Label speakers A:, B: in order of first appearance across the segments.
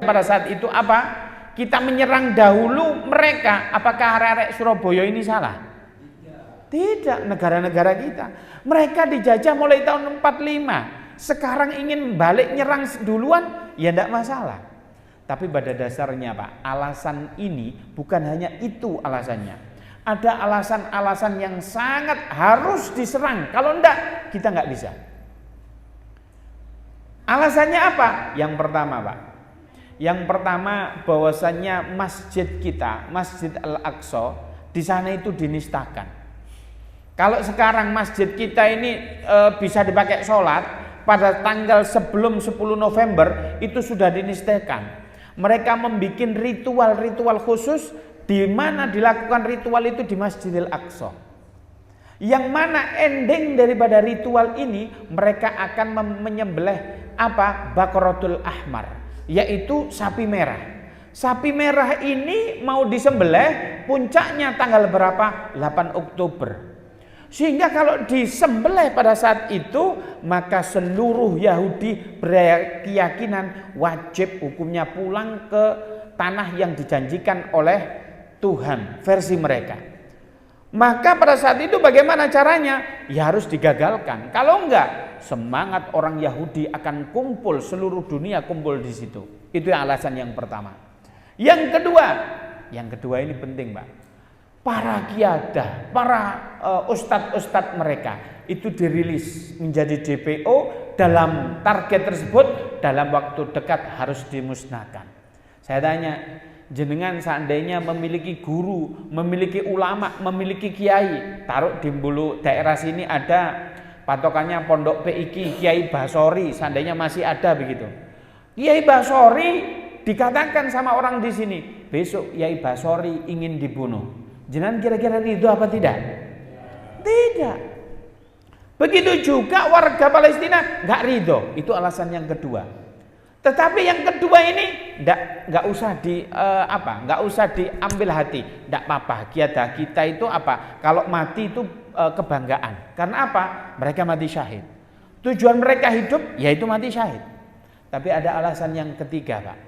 A: pada saat itu apa? Kita menyerang dahulu mereka. Apakah arek-arek Surabaya ini salah? Tidak, negara-negara kita. Mereka dijajah mulai tahun 45. Sekarang ingin balik nyerang duluan, ya tidak masalah. Tapi pada dasarnya Pak, alasan ini bukan hanya itu alasannya. Ada alasan-alasan yang sangat harus diserang. Kalau enggak, kita enggak bisa. Alasannya apa? Yang pertama Pak. Yang pertama bahwasannya masjid kita, Masjid Al-Aqsa, di sana itu dinistakan. Kalau sekarang masjid kita ini bisa dipakai sholat, pada tanggal sebelum 10 November itu sudah dinistakan. Mereka membuat ritual-ritual khusus di mana dilakukan ritual itu di Masjidil Aqsa. Yang mana ending daripada ritual ini mereka akan menyembelih apa? Baqaratul Ahmar, yaitu sapi merah. Sapi merah ini mau disembelih puncaknya tanggal berapa? 8 Oktober. Sehingga kalau disembelih pada saat itu, maka seluruh Yahudi berkeyakinan wajib hukumnya pulang ke tanah yang dijanjikan oleh Tuhan, versi mereka. Maka pada saat itu bagaimana caranya? Ya harus digagalkan. Kalau enggak, semangat orang Yahudi akan kumpul, seluruh dunia kumpul di situ. Itu alasan yang pertama. Yang kedua ini penting Pak. Para kiadah, para ustadz-ustadz mereka itu dirilis menjadi DPO, dalam target tersebut dalam waktu dekat harus dimusnahkan. Saya tanya, jenengan seandainya memiliki guru, memiliki ulama, memiliki kiai, taruh di Bulu daerah sini ada patokannya Pondok PIK Kiai Basori, seandainya masih ada begitu. Kiai Basori dikatakan sama orang di sini, besok Kiai Basori ingin dibunuh. Jenengan kira-kira ridho apa tidak? Tidak. Begitu juga warga Palestina nggak ridho. Itu alasan yang kedua. Tetapi yang kedua ini nggak usah diambil hati. Nggak apa-apa. Kiadah kita itu apa? Kalau mati itu kebanggaan. Karena apa? Mereka mati syahid. Tujuan mereka hidup yaitu mati syahid. Tapi ada alasan yang ketiga Pak.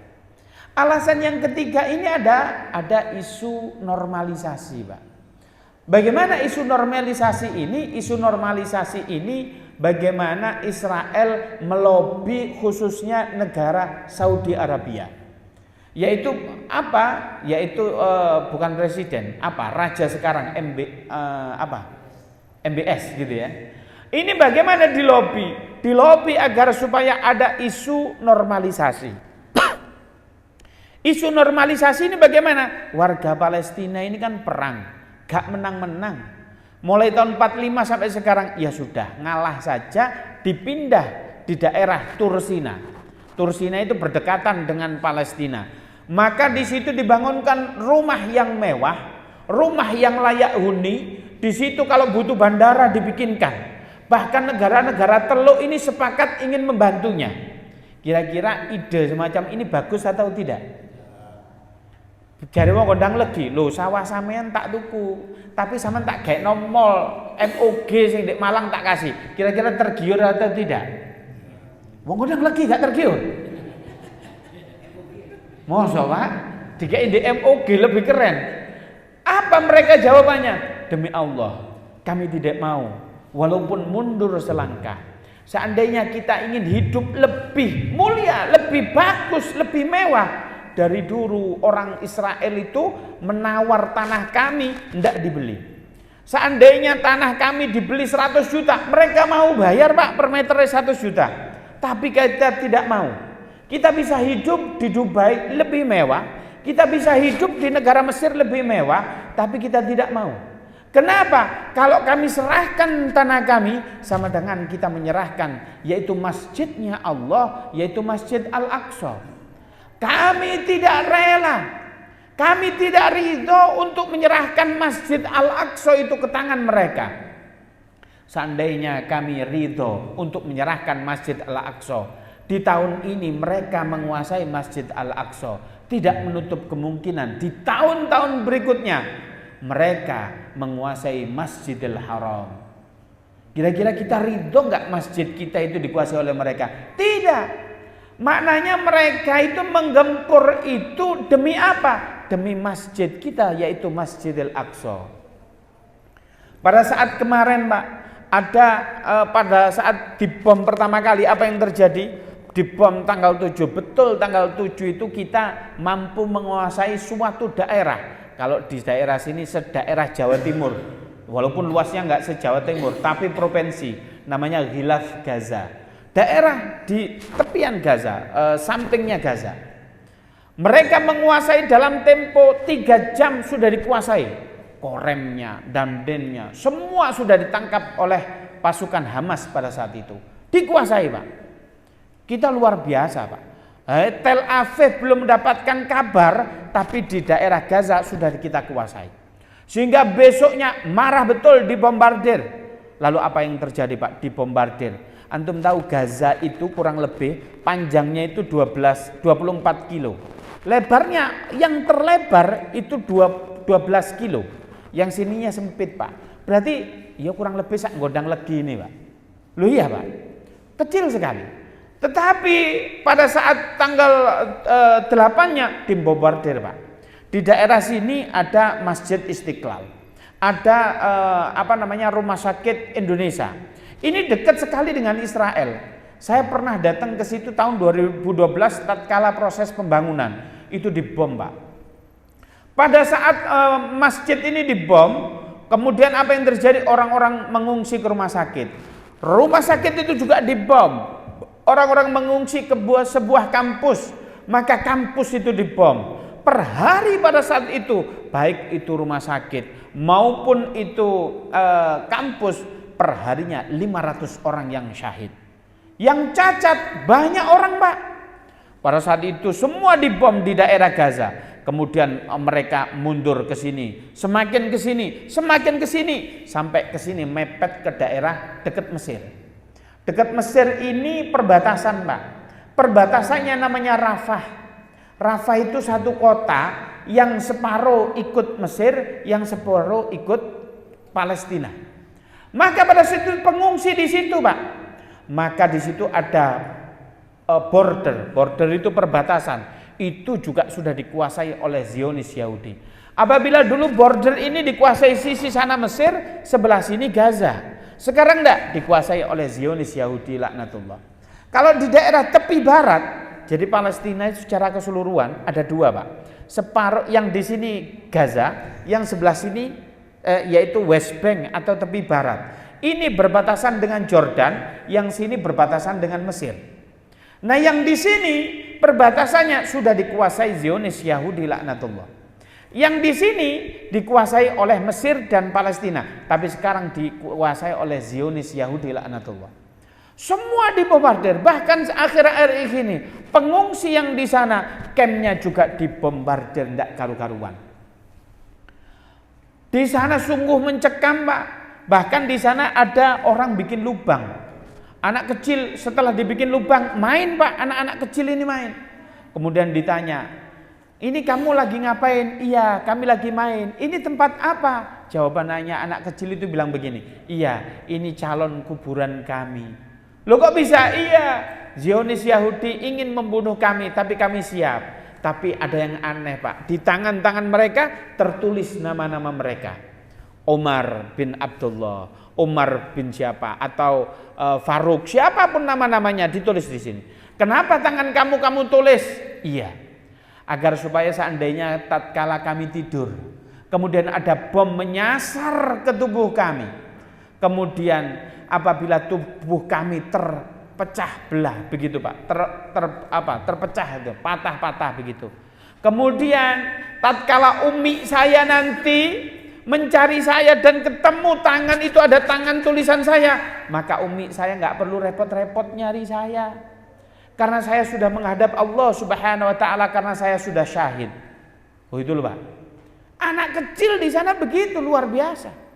A: Alasan yang ketiga ini ada isu normalisasi Pak. Bagaimana isu normalisasi ini? Isu normalisasi ini bagaimana Israel melobi khususnya negara Saudi Arabia. Yaitu apa? Yaitu bukan presiden, raja sekarang MBS gitu ya. Ini bagaimana dilobi? Dilobi agar supaya ada isu normalisasi. Isu normalisasi ini bagaimana? Warga Palestina ini kan perang, gak menang-menang. Mulai tahun 45 sampai sekarang ya sudah ngalah saja, dipindah di daerah Tursina. Tursina itu berdekatan dengan Palestina. Maka di situ dibangunkan rumah yang mewah, rumah yang layak huni. Di situ kalau butuh bandara dibikinkan. Bahkan negara-negara Teluk ini sepakat ingin membantunya. Kira-kira ide semacam ini bagus atau tidak? Jare wong kondang legi, lho sawah sampean tak tuku, tapi sampean tak gaekno mall MOG sing di Malang tak kasih. Kira-kira tergiur atau tidak? Wong kondang legi gak tergiur. Mosok Pak, dikei di MOG lebih keren. Apa mereka jawabannya? Demi Allah, kami tidak mau walaupun mundur selangkah. Seandainya kita ingin hidup lebih mulia, lebih bagus, lebih mewah, dari dulu orang Israel itu menawar tanah kami tidak dibeli. Seandainya tanah kami dibeli 100 juta, mereka mau bayar Pak per meternya 100 juta. Tapi kita tidak mau. Kita bisa hidup di Dubai lebih mewah, kita bisa hidup di negara Mesir lebih mewah, tapi kita tidak mau. Kenapa? Kalau kami serahkan tanah kami sama dengan kita menyerahkan yaitu masjidnya Allah, yaitu Masjid Al-Aqsa. Kami tidak rela, kami tidak ridho untuk menyerahkan Masjid Al-Aqsa itu ke tangan mereka. Seandainya kami ridho untuk menyerahkan Masjid Al-Aqsa, di tahun ini mereka menguasai Masjid Al-Aqsa, tidak menutup kemungkinan di tahun-tahun berikutnya mereka menguasai Masjidil Haram. Kira-kira kita ridho nggak masjid kita itu dikuasai oleh mereka? Tidak. Maknanya mereka itu menggempur itu demi apa? Demi masjid kita, yaitu Masjidil Aqsa. Pada saat kemarin Pak, ada pada saat dibom pertama kali, apa yang terjadi? Dibom tanggal 7, betul tanggal 7 itu kita mampu menguasai suatu daerah. Kalau di daerah sini sedaerah Jawa Timur, walaupun luasnya nggak se-Jawa Timur, tapi provinsi, namanya Ghilaf Gaza. Daerah di tepian Gaza, sampingnya Gaza. Mereka menguasai dalam tempo 3 jam sudah dikuasai. Koremnya, dandennya, semua sudah ditangkap oleh pasukan Hamas pada saat itu. Dikuasai Pak. Kita luar biasa Pak. Tel Aviv belum mendapatkan kabar, tapi di daerah Gaza sudah kita kuasai. Sehingga besoknya marah betul dibombardir. Lalu apa yang terjadi Pak? Dibombardir. Antum tahu Gaza itu kurang lebih panjangnya itu 24 kilo. Lebarnya yang terlebar itu 12 kilo. Yang sininya sempit Pak. Berarti ya kurang lebih sak gondang legi ini Pak. Loh iya Pak. Kecil sekali. Tetapi pada saat tanggal 8-nya dibombardir Pak. Di daerah sini ada Masjid Istiqlal. Ada Rumah Sakit Indonesia. Ini dekat sekali dengan Israel. Saya pernah datang ke situ tahun 2012 tatkala proses pembangunan. Itu dibom Pak. Pada saat masjid ini dibom, kemudian apa yang terjadi? Orang-orang mengungsi ke rumah sakit. Rumah sakit itu juga dibom. Orang-orang mengungsi ke sebuah kampus, maka kampus itu dibom. Per hari pada saat itu, baik itu rumah sakit maupun itu kampus, per harinya 500 orang yang syahid. Yang cacat banyak orang Pak. Pada saat itu semua dibom di daerah Gaza. Kemudian mereka mundur ke sini, semakin ke sini, semakin ke sini, sampai ke sini mepet ke daerah dekat Mesir. Dekat Mesir ini perbatasan Pak. Perbatasannya namanya Rafah. Rafah itu satu kota yang separuh ikut Mesir, yang separuh ikut Palestina. Maka pada situ pengungsi di situ Pak. Maka di situ ada border. Border itu perbatasan. Itu juga sudah dikuasai oleh Zionis Yahudi. Apabila dulu border ini dikuasai sisi sana Mesir, sebelah sini Gaza. Sekarang enggak dikuasai oleh Zionis Yahudi laknatullah. Kalau di daerah tepi barat, jadi Palestina itu secara keseluruhan ada dua Pak. Separuh yang di sini Gaza, yang sebelah sini yaitu West Bank atau tepi barat. Ini berbatasan dengan Jordan, yang sini berbatasan dengan Mesir. Nah yang di sini perbatasannya sudah dikuasai Zionis Yahudi laknatullah. Yang di sini dikuasai oleh Mesir dan Palestina, tapi sekarang dikuasai oleh Zionis Yahudi laknatullah. Semua dibombardir, bahkan akhir-akhir ini pengungsi yang di sana campnya juga dibombardir tidak karu-karuan. Di sana sungguh mencekam Pak. Bahkan di sana ada orang bikin lubang. Anak kecil setelah dibikin lubang main Pak, anak-anak kecil ini main. Kemudian ditanya, ini kamu lagi ngapain? Iya, kami lagi main. Ini tempat apa? Jawabannya anak kecil itu bilang begini, iya, ini calon kuburan kami. Loh kok bisa? Iya, Zionis Yahudi ingin membunuh kami, tapi kami siap. Tapi ada yang aneh Pak, di tangan-tangan mereka tertulis nama-nama mereka. Umar bin Abdullah, Umar bin siapa, atau Faruk, siapapun nama-namanya ditulis di sini. Kenapa tangan kamu tulis? Iya, agar supaya seandainya tatkala kami tidur, kemudian ada bom menyasar ke tubuh kami, kemudian apabila tubuh kami terpecah belah begitu Pak, terpecah itu, patah-patah begitu. Kemudian tatkala umi saya nanti mencari saya dan ketemu tangan itu ada tangan tulisan saya, maka umi saya nggak perlu repot-repot nyari saya, karena saya sudah menghadap Allah Subhanahu wa taala, karena saya sudah syahid. Oh itu loh Pak. Anak kecil di sana begitu luar biasa.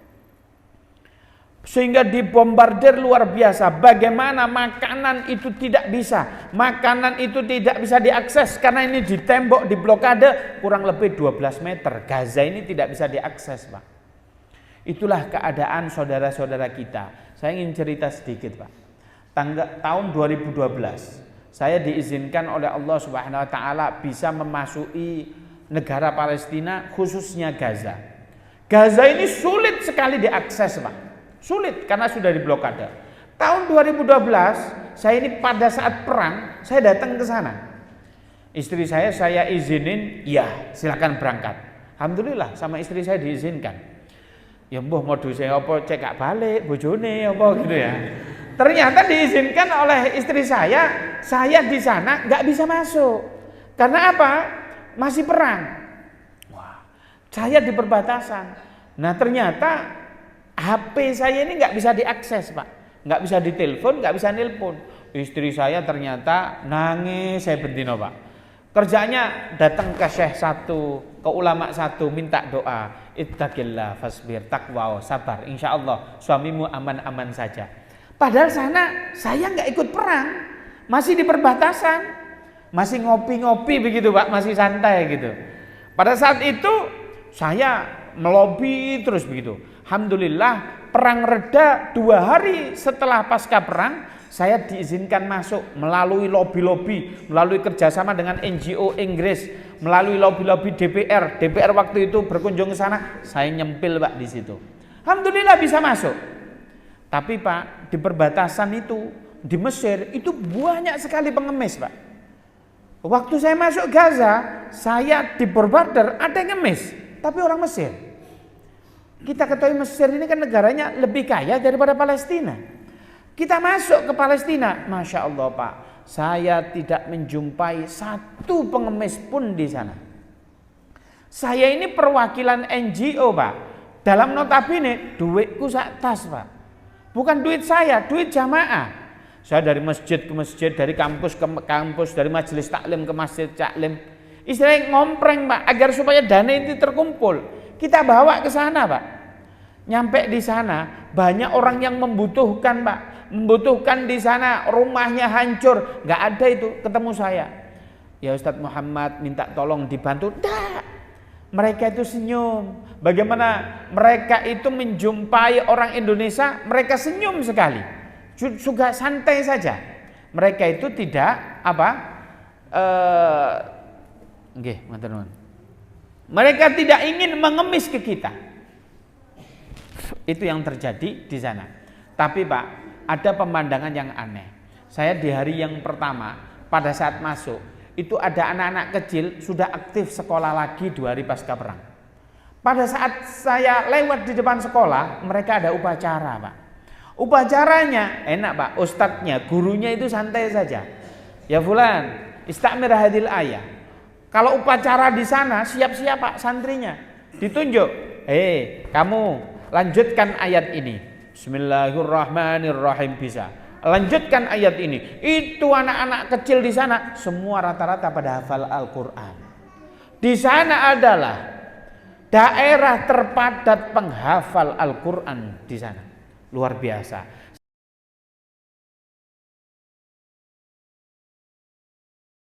A: Sehingga dibombardir luar biasa. Bagaimana makanan itu tidak bisa. Makanan itu tidak bisa diakses karena ini di tembok, di blokade kurang lebih 12 meter. Gaza ini tidak bisa diakses Pak. Itulah keadaan saudara-saudara kita. Saya ingin cerita sedikit Pak. Tahun 2012 Saya diizinkan oleh Allah Subhanahu wa taala bisa memasuki negara Palestina, khususnya Gaza. Gaza ini sulit sekali diakses, Pak. Sulit karena sudah diblokade. Tahun 2012, saya ini pada saat perang, saya datang ke sana. Istri saya izinin, ya silakan berangkat. Alhamdulillah sama istri saya diizinkan. Ya mbah modus saya apa cek gak balik bojone apa gitu ya. Ternyata diizinkan oleh istri saya di sana nggak bisa masuk. Karena apa? Masih perang. Wah, saya di perbatasan. Nah ternyata HP saya ini nggak bisa diakses, Pak. Nggak bisa ditelepon, nggak bisa nelpon. Istri saya ternyata nangis, saya bentino, Pak. Kerjanya datang ke syekh satu, ke ulama satu, minta doa. Ittaqillah fasbir, takwa, sabar. Insya Allah suamimu aman-aman saja. Padahal sana saya nggak ikut perang, masih di perbatasan, masih ngopi-ngopi begitu, Pak, masih santai gitu. Pada saat itu saya melobi terus begitu. Alhamdulillah perang reda 2 hari setelah pasca perang, saya diizinkan masuk melalui lobi-lobi, melalui kerjasama dengan NGO Inggris, melalui lobi-lobi DPR. DPR waktu itu berkunjung ke sana, saya nyempil, Pak, di situ. Alhamdulillah bisa masuk. Tapi Pak, di perbatasan itu, di Mesir, itu banyak sekali pengemis, Pak. Waktu saya masuk Gaza, saya di border ada yang ngemis, tapi orang Mesir. Kita ketahui Mesir ini kan negaranya lebih kaya daripada Palestina. Kita masuk ke Palestina, Masya Allah Pak, saya tidak menjumpai satu pengemis pun di sana. Saya ini perwakilan NGO, Pak. Dalam notabene, duitku sak tas, Pak. Bukan duit saya, duit jamaah. Saya dari masjid ke masjid, dari kampus ke kampus, dari majelis taklim ke masjid taklim. Istilahnya ngompreng, Pak, agar supaya dana itu terkumpul. Kita bawa ke sana, Pak. Nyampe di sana, banyak orang yang membutuhkan, Pak. Membutuhkan di sana, rumahnya hancur. Nggak ada itu, ketemu saya. Ya Ustadz Muhammad minta tolong dibantu. Nggak. Mereka itu senyum. Bagaimana mereka itu menjumpai orang Indonesia, mereka senyum sekali. Juga santai saja. Mereka itu tidak mereka tidak ingin mengemis ke kita. Itu yang terjadi di sana. Tapi Pak, ada pemandangan yang aneh. Saya di hari yang pertama, pada saat masuk, itu ada anak-anak kecil sudah aktif sekolah lagi 2 hari pasca perang. Pada saat saya lewat di depan sekolah, mereka ada upacara, Pak. Upacaranya enak, Pak. Ustadznya, gurunya itu santai saja. Ya fulan, istamir hadil ayah. Kalau upacara di sana, siap-siap, Pak, santrinya. Ditunjuk, kamu lanjutkan ayat ini. Bismillahirrahmanirrahim, bisa. Lanjutkan ayat ini. Itu anak-anak kecil di sana semua rata-rata pada hafal Al-Qur'an. Di sana adalah daerah terpadat penghafal Al-Qur'an di sana. Luar biasa.